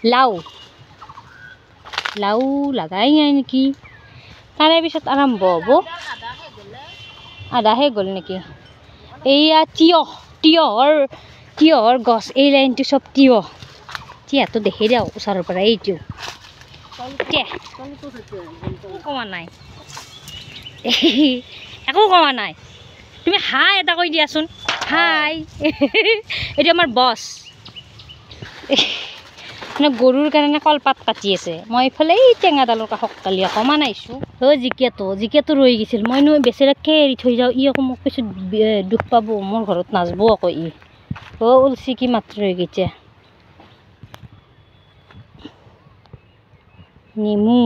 লাউ লাউ লাগাই নাই নেকি তাৰে পিছত আৰম্ভ হ'ব আধা হে গ'ল নেকি এইয়া তিয়হৰ গছ এই লাইনটো চব তিয়হটো দেখি দিওঁ ওচৰৰ পৰা এইটো কমা নাই একো কমা নাই তুমি হাই এটা কৈ দিয়াচোন হাই এইটো আমাৰ বছ মানে গৰুৰ কাৰণে কলপাত কাটি আছে মই এইফালে এই টেঙাডালৰ কাষত কালি অকণমান আহিছোঁ জিকাটো ৰৈ গৈছিল মইনো বেচেৰাকৈ এৰি থৈ যাওঁ ই আকৌ মোক পিছত দুখ পাব মোৰ ঘৰত নাযাব আকৌ ই ওলচি কি মাত্ৰ হৈ গৈছে নেমু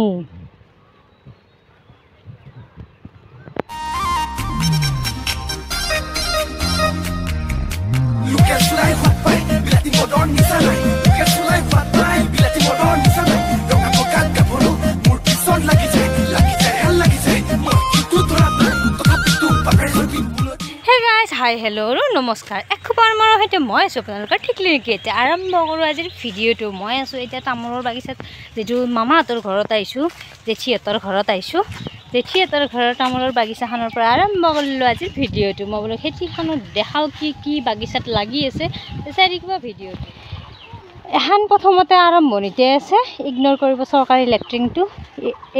হাই হেল্ল' নমস্কাৰ একবাৰ মাৰৰ সৈতে মই আছোঁ আপোনালোকৰ ঠিকলি নেকি এতিয়া আৰম্ভ কৰোঁ আজিৰ ভিডিঅ'টো মই আছোঁ এতিয়া তামোলৰ বাগিচাত যিটো মামাহঁতৰ ঘৰত আহিছোঁ জেঠীহঁতৰ ঘৰত আহিছোঁ জেঠীহঁতৰ ঘৰৰ তামোলৰ বাগিচাখনৰ পৰা আৰম্ভ কৰিলোঁ আজিৰ ভিডিঅ'টো মই বোলো খেতিখনত দেখাওঁ কি বাগিচাত লাগি আছে চাই কিবা ভিডিঅ'টো এখন প্ৰথমতে আৰম্ভণিতে আছে ইগন'ৰ কৰিব চৰকাৰী লেট্ৰিনটো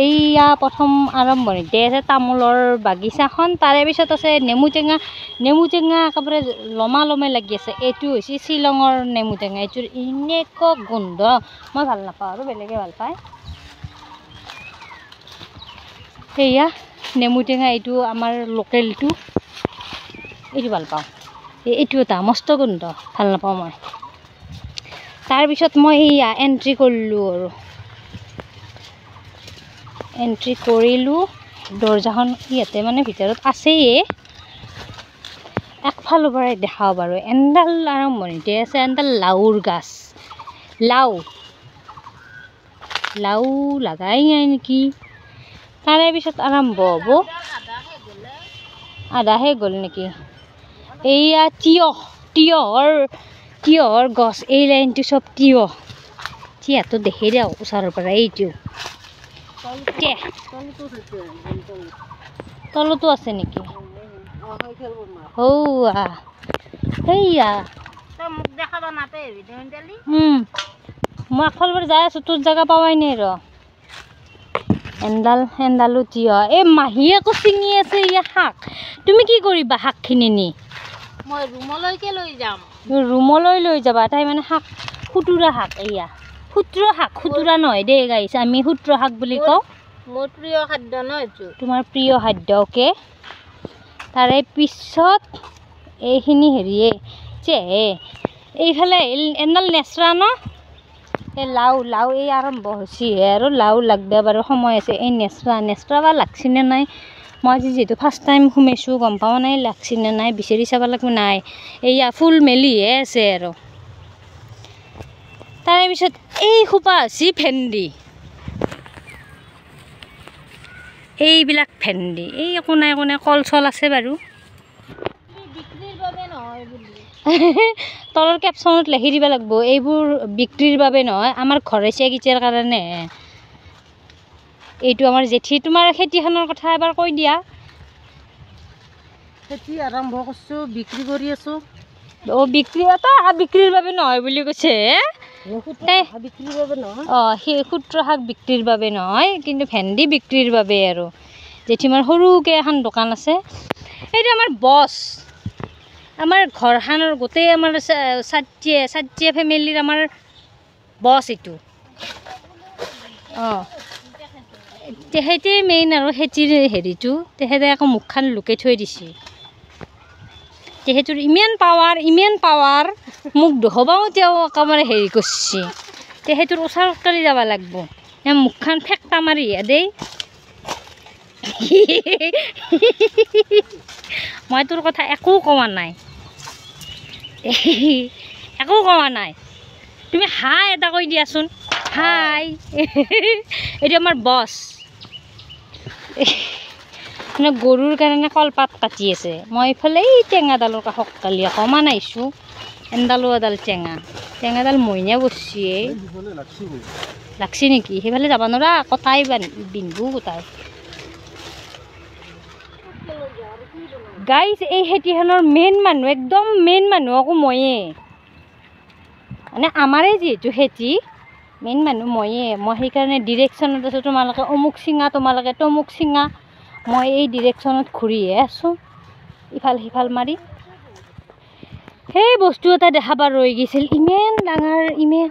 এইয়া প্ৰথম আৰম্ভণিতে আছে তামোলৰ বাগিচাখন তাৰে পিছত আছে নেমু টেঙা একেবাৰে লমালমে লাগি আছে এইটো হৈছে শ্বিলঙৰ নেমু টেঙা এইটোৰ এনেকুৱা গোন্ধ মই ভাল নাপাওঁ আৰু বেলেগে ভাল পায় সেয়া নেমু টেঙা এইটো আমাৰ লোকেলটো এইটো ভাল পাওঁ এইটো এটা মস্ত গোন্ধ ভাল নাপাওঁ মই তাৰপিছত মই এয়া এণ্ট্ৰি কৰিলোঁ দৰ্জাখন ইয়াতে মানে ভিতৰত আছেই একফালৰ পৰাই দেখাওঁ বাৰু এণ্ডাল আৰম্ভণিতে আছে এণ্ডাল লাউৰ গাছ লাউ লাগাই নাই নেকি তাৰে পিছত আৰম্ভ হ'ব আধা হে গ'ল নেকি এইয়া তিয়হৰ গছ এই লাইনটো চব তিয়হটো দেখি দিওঁ ওচৰৰ পৰা এইটো তলতো আছে নেকি মই আগফালৰ যাই আছোঁ তোৰ জেগা পাৱাই নাই ৰ এণ্ডালো তিয়হ এই মাহীয়ে আকৌ ছিঙি আছে ইয়া শাক তুমি কি কৰিবা শাকখিনি নি মই ৰুমলৈকে লৈ যাম ৰুমলৈ লৈ যাবা তাই মানে শাক খুতুৰা শাক এয়া খুতুৰা নহয় দেই গাইছ আমি খুতুৰা শাক বুলি কওঁ মোৰ প্ৰিয় খাদ্য ন এইটো তোমাৰ প্ৰিয় খাদ্য অ'কে তাৰে পিছত এইখিনি হেৰিয়ে এইফালে এডাল নেচৰা ন এই লাউ এই আৰম্ভ হৈছেহে আৰু লাউ লাগবে বাৰু সময় আছে এই নেচৰা বা লাগছিনে নাই মই আজি যিহেতু ফাৰ্ষ্ট টাইম সোমাইছোঁ গম পাওঁ নাই লাগছিনে নাই বিচাৰি চাব লাগিব নাই এইয়া ফুল মেলিহে আছে আৰু তাৰে পিছত এই খোপা হৈছে ভেন্দি এইবিলাক ভেন্দি এই কোনে কল চল আছে বাৰু বিক্ৰীৰ বাবে নহয় বুলি তলৰ কেপশ্যনত লিখি দিব লাগিব এইবোৰ বিক্ৰীৰ বাবে নহয় আমাৰ ঘৰচীয়া গীতৰ কাৰণে এইটো আমাৰ জেঠী তোমাৰ খেতিখনৰ কথা এবাৰ কৈ দিয়া খেতি আৰম্ভ কৰিছোঁ বিক্ৰী কৰি আছোঁ বিক্ৰীৰ বাবে নহয় বুলি কৈছে বিক্ৰীৰ বাবে নহয় সেই খুতুৰা শাক বিক্ৰীৰ বাবে নহয় কিন্তু ভেন্দি বিক্ৰীৰ বাবে আৰু জেঠীমাৰ সৰুকৈ এখন দোকান আছে এইটো আমাৰ বছ আমাৰ ঘৰখনৰ গোটেই আমাৰ চাৰিয়া ফেমিলিৰ আমাৰ বছ এইটো তেখেতে মেইন আৰু খেতিৰ হেৰিটো তেখেতে আকৌ মুখখন লুকাই থৈ দিছে তেখেতৰ ইমান পাৱাৰ মোক দেখুৱাও তেওঁ একেবাৰে হেৰি কৰিছে তেখেতৰ ওচৰত কালি যাব লাগিব মুখখন ফেকটা মাৰিহে দেই মই তোৰ কথা একো কোৱা নাই তুমি হাই এটা কৈ দিয়াচোন হাই এইটো আমাৰ বছ মানে গৰুৰ কাৰণে কলপাত কাটি আছে মই এইফালে এই টেঙাডালৰ কাষত কালি অকণমান আহিছোঁ এডালো এডাল টেঙা টেঙাডাল মইনা বসছি লাগছি নেকি সেইফালে যাব নোৱাৰা কটাই বিন্ধু গোটাই গাইজ এই খেতিখনৰ মেইন মানুহ একদম মেইন মানুহ আকৌ ময়ে মানে আমাৰে যিহেতু খেতি মেইন মানুহ ময়ে মই সেইকাৰণে ডিৰেকশ্যনত আছোঁ তোমালোকে অমুক চিঙা তোমালোকে তমুক চিঙা মই এই ডিৰেকশ্যনত ঘূৰিহে আছোঁ ইফাল সিফাল মাৰি সেই বস্তু এটা দেখাবা ৰৈ গৈছিল ইমান ডাঙৰ ইমান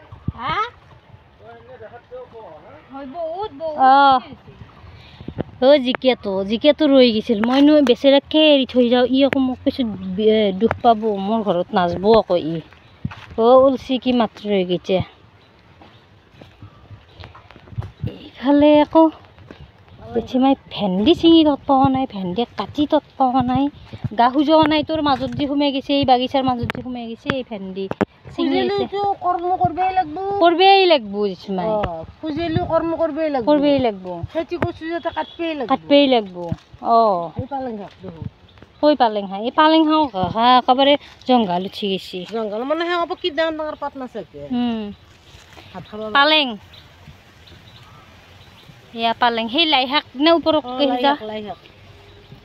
জিকিয়াটো ৰৈ গৈছিল মইনো বেচেৰাকে এৰি থৈ যাওঁ ই আকৌ মোক পিছত দুখ পাব মোৰ ঘৰত নাচব আকৌ ই ওলচি কি মাত্ৰ ৰৈ গৈছে এইফালে আকৌ বেছিমাই ভেন্দি চিঙি তত পোৱা নাই ভেন্দি কাটি তত পোৱা নাই গা খোজোৱা নাই তোৰ মাজত যি সোমাই গৈছে এই বাগিচাৰ মাজত যি সোমাই গৈছে এই ভেন্দি কৰিবই লাগব বেছিমাই কৰিবই লাগব কাটবই লাগব কৈ পালেং শাক এই পালেং শাক একেবাৰে জংঘল উঠি গৈছে জংঘল মানে কি ডাঙৰ ডাঙৰ পাত নাথাকে পালেং এয়া পালেং সেই লাই শাক নে ওপৰত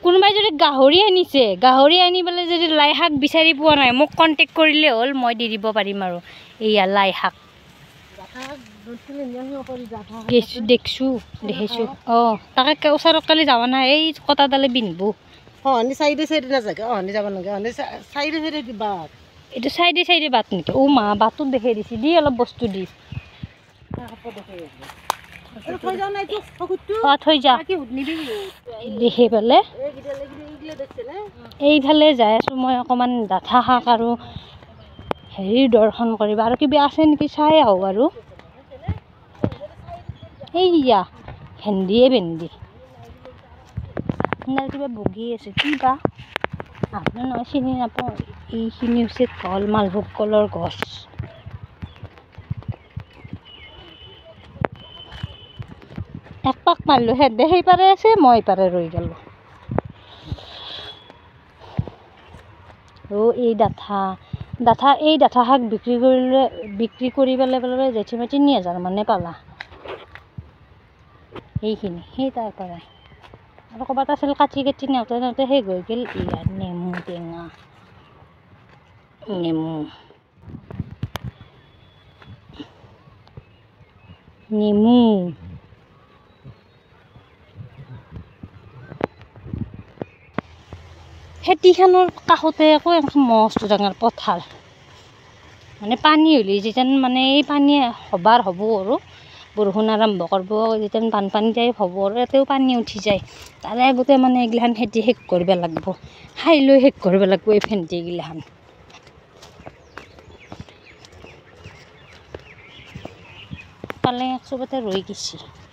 কোনোবাই যদি গাহৰি আনিছে গাহৰি আনি পেলাই যদি লাই শাক বিচাৰি পোৱা নাই মোক কণ্টেক্ট কৰিলে হ'ল মই দি দিব পাৰিম আৰু এয়া লাই শাক দেখিছোঁ অঁ তাকে ওচৰত কালি যাব নাই এই কটাডালে পিন্ধিব এইটো চাইডে বাট নেকি মা বাটত দেখাই দিছে দি অলপ বস্তু দি থৈ যা দেখি পেলাই এইফালে যাই আছোঁ মই অকণমান ডাঠা শাক আৰু হেৰি দৰ্শন কৰিব আৰু কিবা আছে নেকি চাই আহোঁ আৰু এইয়া ভেন্দিয়ে ভেন্দি কিবা বগি আছে কিবা আপোনাৰ নহয় চিনি নাপাওঁ এইখিনি হৈছে কল মালভোগ কলৰ গছ এক পাক মাৰিলোঁ হেদে সেই পাৰে আছে মই পাৰে ৰৈ গ'লোঁ এই ডাঠা শাক বিক্ৰী কৰি পেলাই জেঠিমা ৩,০০০ মানে পালা এইখিনি সেই তাৰ পৰাই আৰু ক'ৰবাত আছিল কাটি নেওঁতে সেই গৈ গ'ল ইয়াৰ নেমু টেঙা নেমু খেতিখনৰ কাষতে আকৌ এখন মস্ত ডাঙৰ পথাৰ মানে পানী হ'লে যেতিয়া মানে এই পানী হ'ব আৰু বৰষুণ আৰম্ভ কৰিব যেতিয়া বানপানী টাইপ হ'ব আৰু ইয়াতেও পানী উঠি যায় তাৰে আগতে মানে এইগিলাখান খেতি শেষ কৰিব লাগিব খাই লৈ শেষ কৰিব লাগিব এই ভেন্দিগিলাখান পালেং চবতে ৰৈ গৈছে